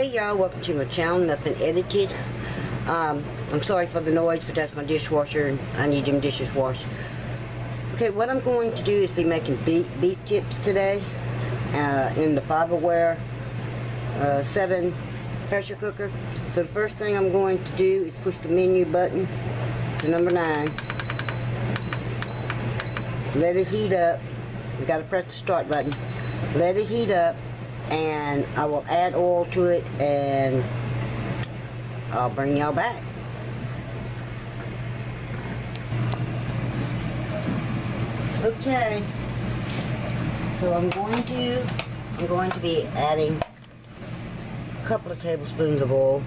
Hey y'all, welcome to my channel, Nothing Edited. I'm sorry for the noise, but that's my dishwasher and I need them dishes washed. Okay, what I'm going to do is be making beef tips today in the Farberware 7 pressure cooker. So the first thing I'm going to do is push the menu button to number 9. Let it heat up. You gotta press the start button. Let it heat up, and I will add oil to it, and I'll bring y'all back. Okay, so I'm going to be adding a couple of tablespoons of oil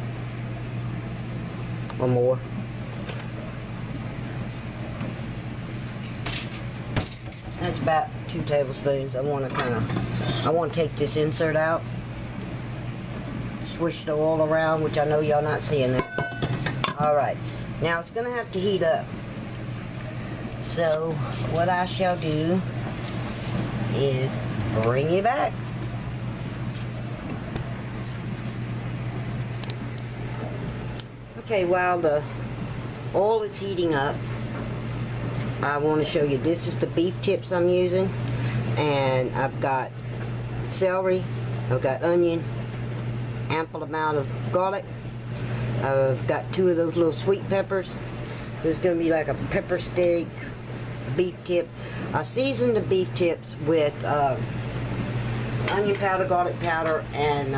or more. That's about 2 tablespoons. I want to take this insert out, swish the oil around, which I know y'all not seeing it. Alright, now it's going to have to heat up. So what I shall do is bring you back. Okay, while the oil is heating up, I want to show you, this is the beef tips I'm using, and I've got celery, I've got onion, ample amount of garlic, I've got 2 of those little sweet peppers. So it's going to be like a pepper steak beef tip. I seasoned the beef tips with onion powder, garlic powder, and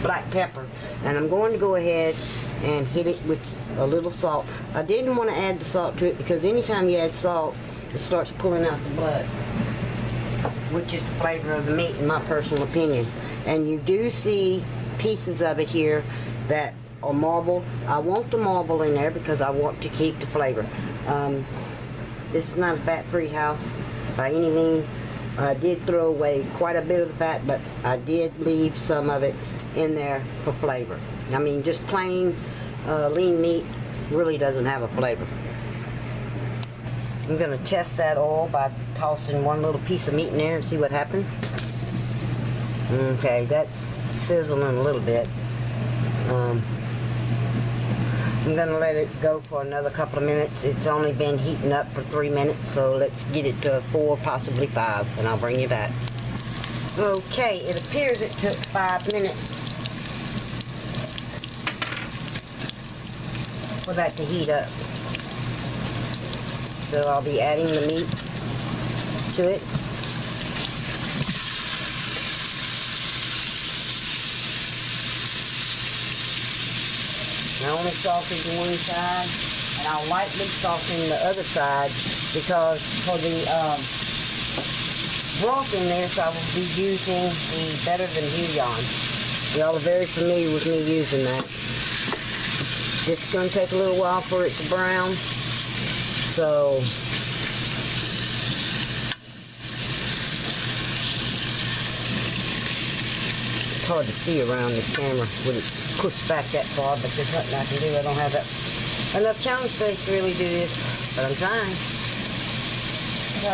black pepper, and I'm going to go ahead and hit it with a little salt. I didn't want to add the salt to it because anytime you add salt, it starts pulling out the blood, which is the flavor of the meat in my personal opinion. And you do see pieces of it here that are marbled. I want the marble in there because I want to keep the flavor. This is not a fat-free house by any means. I did throw away quite a bit of the fat, but I did leave some of it in there for flavor. I mean, just plain lean meat really doesn't have a flavor. I'm going to test that oil by tossing one little piece of meat in there and see what happens. Okay, that's sizzling a little bit. I'm going to let it go for another couple of minutes. It's only been heating up for 3 minutes, so let's get it to 4, possibly 5, and I'll bring you back. Okay, it appears it took 5 minutes for that to heat up. So I'll be adding the meat to it. I only salted one side, and I'll lightly soften the other side because for the broth in this, I will be using the Better Than Bouillon. Y'all are very familiar with me using that. It's going to take a little while for it to brown, so it's hard to see around this camera with it pushed back that far, but there's nothing I can do. I don't have enough counter space to really do this, but I'm trying. So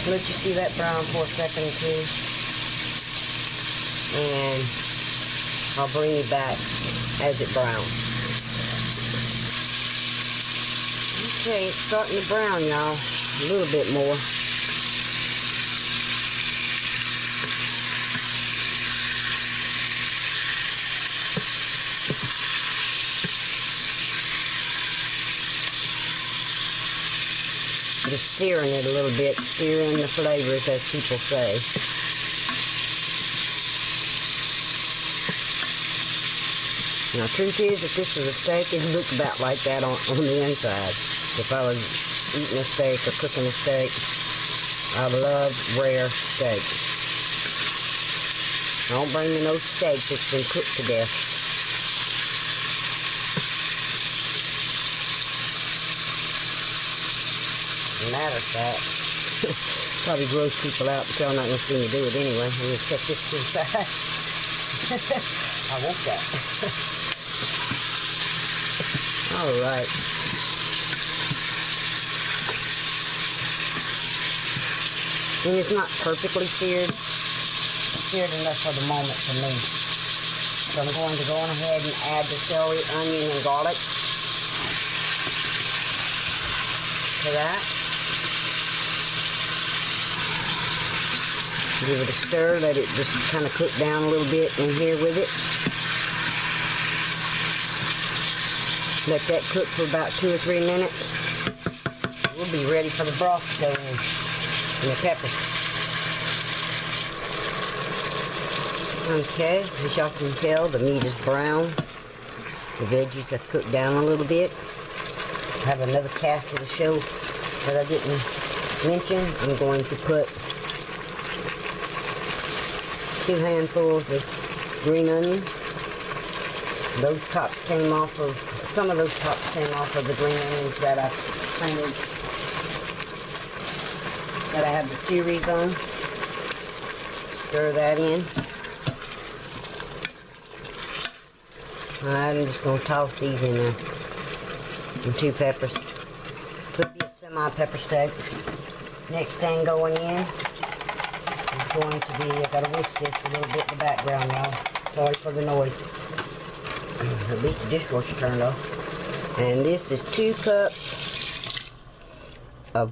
let you see that brown for a second or two, and I'll bring you back as it browns. Okay, it's starting to brown, y'all. A little bit more. Just searing it a little bit, searing the flavors, as people say. Now, truth is, if this was a steak, it would look about like that on the inside. If I was eating a steak or cooking a steak, I love rare steak. Don't bring me no steak that's been cooked to death. Matter of fact, probably gross people out, but y'all not going to see me do it anyway. I'm going to set this to the side. I want that. Alright. And it's not perfectly seared enough for the moment for me. So I'm going to go on ahead and add the celery, onion, and garlic to that. Give it a stir, let it just kind of cook down a little bit in here with it. Let that cook for about 2 or 3 minutes. We'll be ready for the broth to go in, and the pepper. Okay, as y'all can tell, the meat is brown. The veggies have cooked down a little bit. I have another cast of the show that I didn't mention. I'm going to put 2 handfuls of green onion. Those tops came off of, some of those tops came off of the green onions that I planted, that I have the series on. Stir that in. Alright, I'm just going to toss these in there. And 2 peppers. Could be a semi-pepper steak. Next thing going in is going to be, I gotta whisk this a little bit in the background, y'all. Sorry for the noise. At least the dishwasher turned off. And this is 2 cups of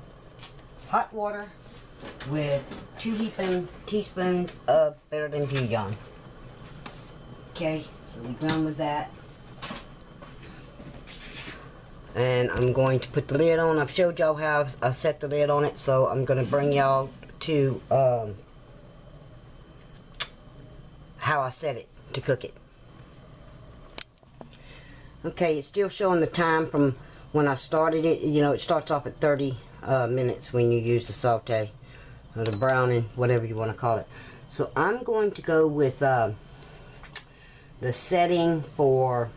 hot water with 2 heaping teaspoons of better than bouillon. Okay, so we're done with that. And I'm going to put the lid on. I've showed y'all how I set the lid on it, so I'm going to bring y'all to how I set it to cook it. Okay, it's still showing the time from when I started it. You know, it starts off at 30 minutes when you use the saute, or the browning, whatever you want to call it. So I'm going to go with the setting for,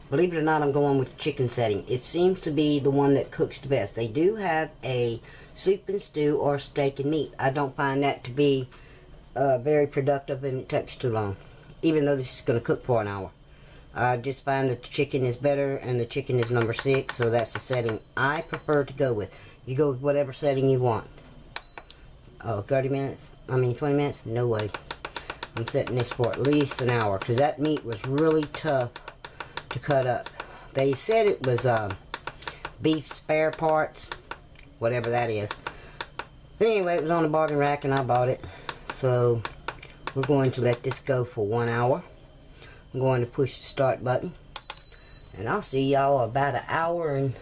believe it or not, I'm going with the chicken setting. It seems to be the one that cooks the best. They do have a soup and stew or steak and meat. I don't find that to be very productive, and it takes too long, even though this is going to cook for an hour. I just find that the chicken is better, and the chicken is number 6, so that's the setting I prefer to go with. You go with whatever setting you want. Oh, 30 minutes? I mean 20 minutes? No way. I'm setting this for at least an hour, because that meat was really tough to cut up. They said it was beef spare parts, whatever that is. But anyway, it was on the bargain rack and I bought it. So we're going to let this go for 1 hour. I'm going to push the start button, and I'll see y'all about an hour and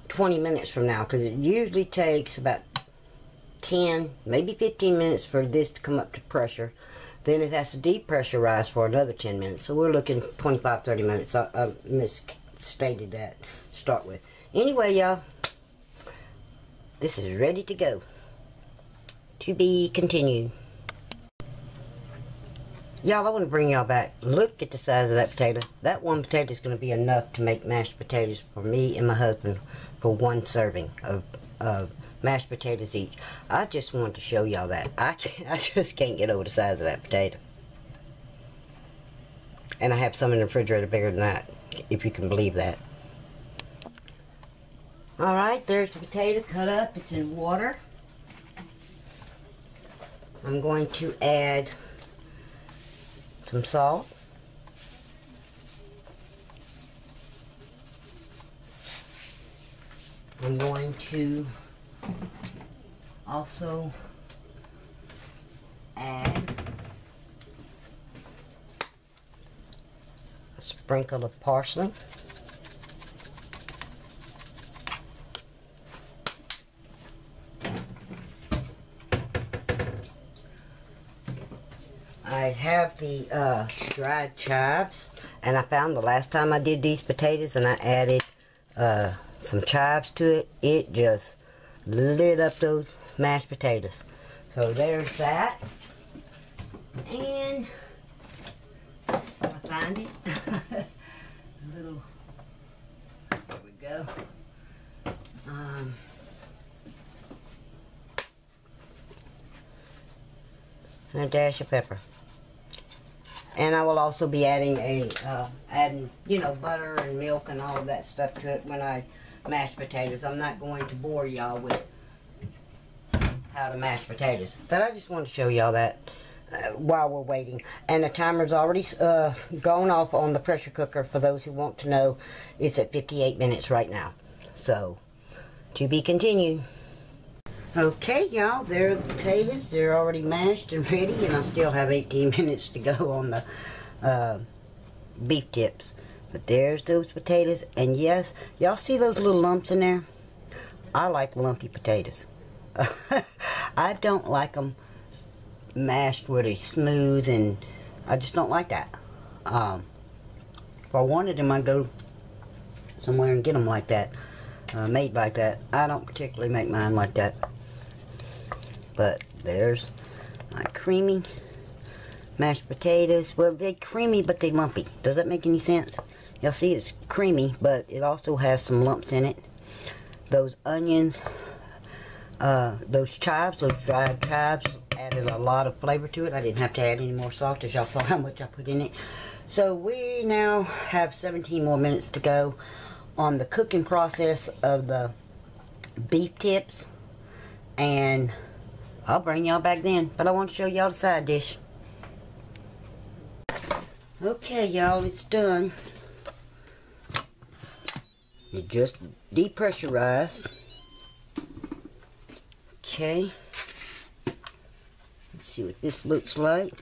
20 minutes from now, because it usually takes about 10, maybe 15 minutes for this to come up to pressure. Then it has to depressurize for another 10 minutes. So we're looking 25-30 minutes. I misstated that to start with. Anyway, y'all, this is ready to go. To be continued. Y'all, I want to bring y'all back. Look at the size of that potato. That one potato is going to be enough to make mashed potatoes for me and my husband for 1 serving of mashed potatoes each. I just wanted to show y'all that. I just can't get over the size of that potato. And I have some in the refrigerator bigger than that, if you can believe that. Alright, there's the potato cut up. It's in water. I'm going to add some salt. I'm going to also add a sprinkle of parsley. I have the dried chives, and I found the last time I did these potatoes and I added some chives to it, it just lit up those mashed potatoes. So there's that. And if I find it, a little, there we go. And a dash of pepper. And I will also be adding you know, butter and milk and all of that stuff to it when I mash potatoes. I'm not going to bore y'all with how to mash potatoes. But I just wanted to show y'all that while we're waiting. And the timer's already gone off on the pressure cooker. For those who want to know, it's at 58 minutes right now. So, to be continued. Okay, y'all, there are the potatoes. They're already mashed and ready, and I still have 18 minutes to go on the beef tips. But there's those potatoes, and yes, y'all see those little lumps in there? I like lumpy potatoes. I don't like them mashed where they're smooth, and I just don't like that. If I wanted them, I'd go somewhere and get them like that, made like that. I don't particularly make mine like that. But there's my creamy mashed potatoes. Well, they're creamy, but they're lumpy. Does that make any sense? You'll see it's creamy, but it also has some lumps in it. Those onions, those chives, those dried chives, added a lot of flavor to it. I didn't have to add any more salt, as y'all saw how much I put in it. So we now have 17 more minutes to go on the cooking process of the beef tips, and I'll bring y'all back then, but I want to show y'all the side dish. Okay, y'all, it's done. It just depressurized. Okay. Let's see what this looks like.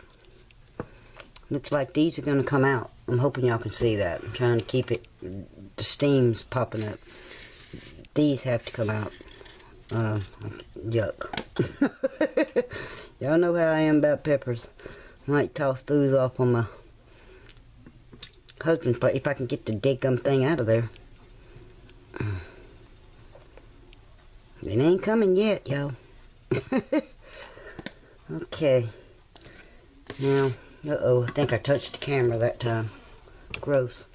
Looks like these are going to come out. I'm hoping y'all can see that. I'm trying to keep it, the steam's popping up. These have to come out. Yuck. Y'all know how I am about peppers. Might toss those off on my husband's plate if I can get the deadgum thing out of there. It ain't coming yet, y'all. Okay. Now, uh-oh, I think I touched the camera that time. Gross.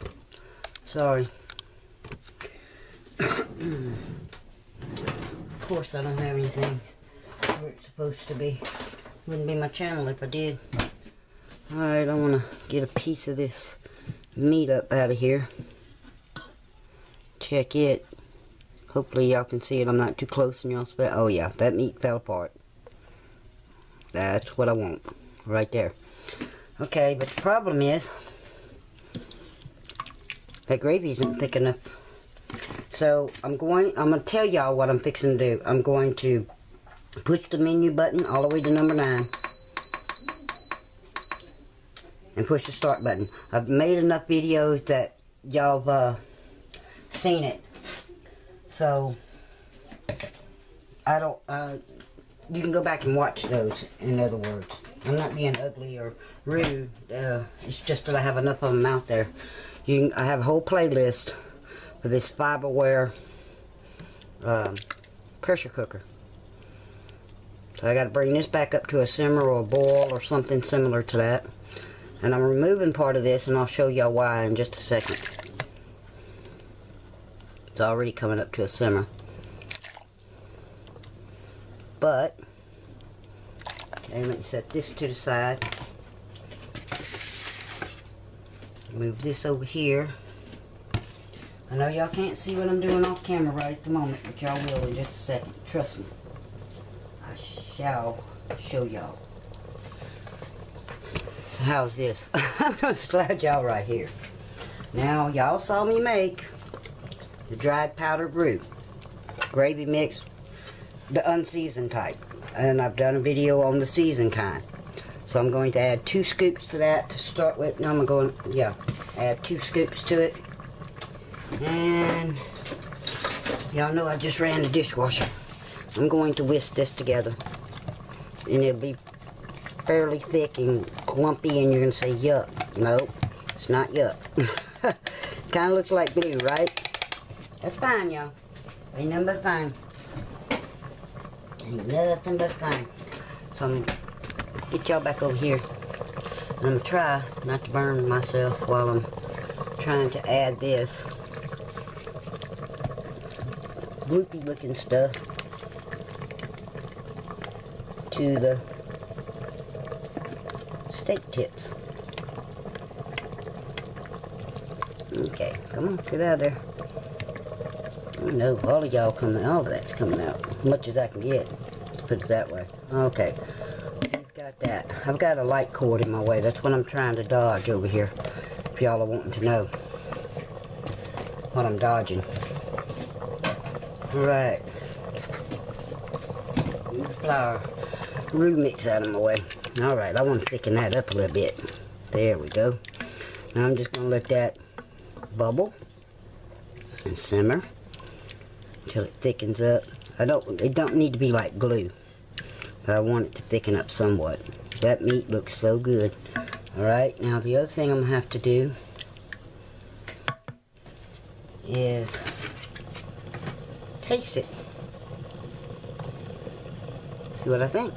Sorry. Of course I don't have anything where it's supposed to be. Wouldn't be my channel if I did. Alright, I want to get a piece of this meat up out of here. Check it. Hopefully y'all can see it. I'm not too close and y'all spell. Oh yeah, that meat fell apart. That's what I want. Right there. Okay, but the problem is that gravy isn't thick enough. So I'm going to tell y'all what I'm fixing to do. I'm going to push the menu button all the way to number 9 and push the start button. I've made enough videos that y'all have seen it. So I don't you can go back and watch those, in other words. I'm not being ugly or rude. It's just that I have enough of them out there. I have a whole playlist for this Farberware pressure cooker. So I got to bring this back up to a simmer or a boil or something similar to that. And I'm removing part of this, and I'll show y'all why in just a second. It's already coming up to a simmer. But, okay, let me set this to the side. Move this over here. I know y'all can't see what I'm doing off camera right at the moment, but y'all will in just a second. Trust me. I shall show y'all. So how's this? I'm going to slide y'all right here. Now, y'all saw me make the dried powdered roux. Gravy mix, the unseasoned type. And I've done a video on the seasoned kind. So I'm going to add 2 scoops to that to start with. Now I'm going to, add 2 scoops to it. And y'all know I just ran the dishwasher. I'm going to whisk this together. And it'll be fairly thick and clumpy, and you're going to say yuck. Nope, it's not yuck. Kind of looks like glue, right? That's fine, y'all. Ain't nothing but fine. Ain't nothing but fine. So I'm going to get y'all back over here. I'm going to try not to burn myself while I'm trying to add this gloopy looking stuff to the steak tips. Okay, come on, get out of there. I know all of y'all coming, all of that's coming out, as much as I can get. put it that way. Okay. We've got that. I've got a light cord in my way. That's what I'm trying to dodge over here. If y'all are wanting to know what I'm dodging. Right. Move the flour roux mix out of my way. Alright, I want to thicken that up a little bit. There we go. Now I'm just going to let that bubble and simmer until it thickens up. It don't need to be like glue, but I want it to thicken up somewhat. That meat looks so good. Alright, now the other thing I'm going to have to do is taste it. See what I think.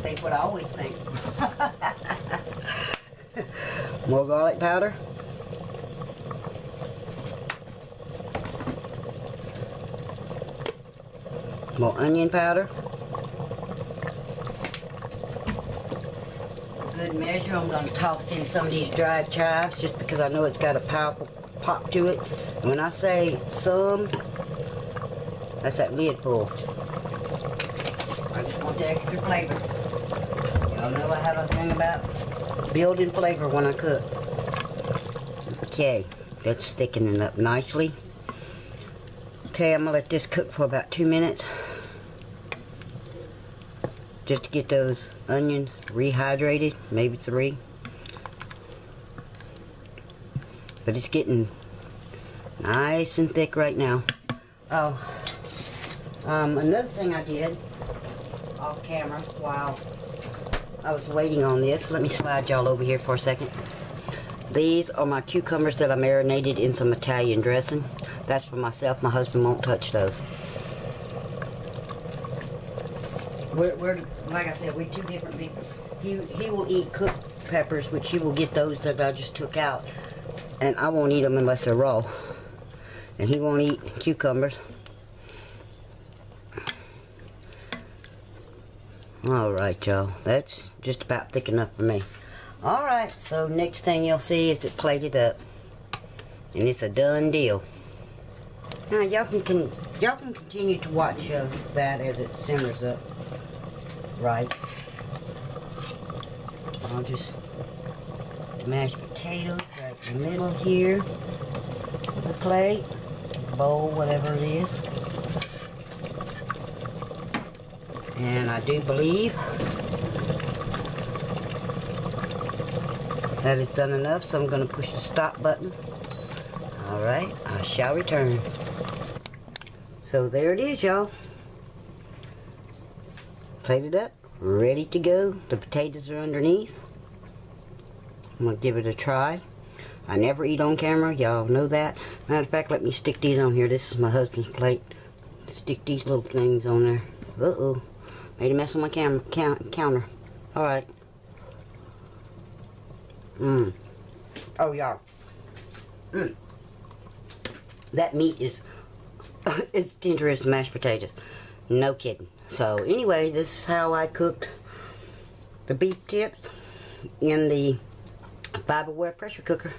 Think what I always think. More garlic powder. More onion powder. For good measure, I'm going to toss in some of these dried chives just because I know it's got a powerful pop to it. And when I say some, that's that lid pull. I just want the extra flavor. Y'all know I have a thing about building flavor when I cook. Okay, that's thickening up nicely. Okay, I'm going to let this cook for about 2 minutes. Just to get those onions rehydrated, maybe 3. But it's getting nice and thick right now. Oh, another thing I did off camera while I was waiting on this, let me slide y'all over here for a second. These are my cucumbers that I marinated in some Italian dressing. That's for myself. My husband won't touch those. We're like I said, we're two different people. He will eat cooked peppers, which he will get those that I just took out, and I won't eat them unless they're raw. And he won't eat cucumbers. Alright, y'all. That's just about thick enough for me. Alright, so next thing you'll see is it plated up. And it's a done deal. Now y'all can continue to watch that as it simmers up. Right. I'll just the mashed potatoes right in the middle here. The plate, bowl, whatever it is. And I do believe that is done enough, so I'm going to push the stop button. Alright, I shall return. So there it is, y'all. Plated up, ready to go. The potatoes are underneath. I'm going to give it a try. I never eat on camera, y'all know that. Matter of fact, let me stick these on here. This is my husband's plate. Stick these little things on there. Uh-oh. Made a mess on my counter. Alright. Oh, y'all. That meat is it's tender as mashed potatoes. No kidding. So, anyway, this is how I cooked the beef tips in the Farberware pressure cooker.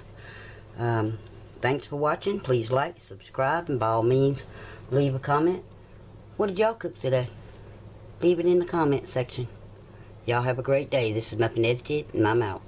Thanks for watching. Please like, subscribe, and by all means, leave a comment. What did y'all cook today? Leave it in the comment section. Y'all have a great day. This is Nothing Edited, and I'm out.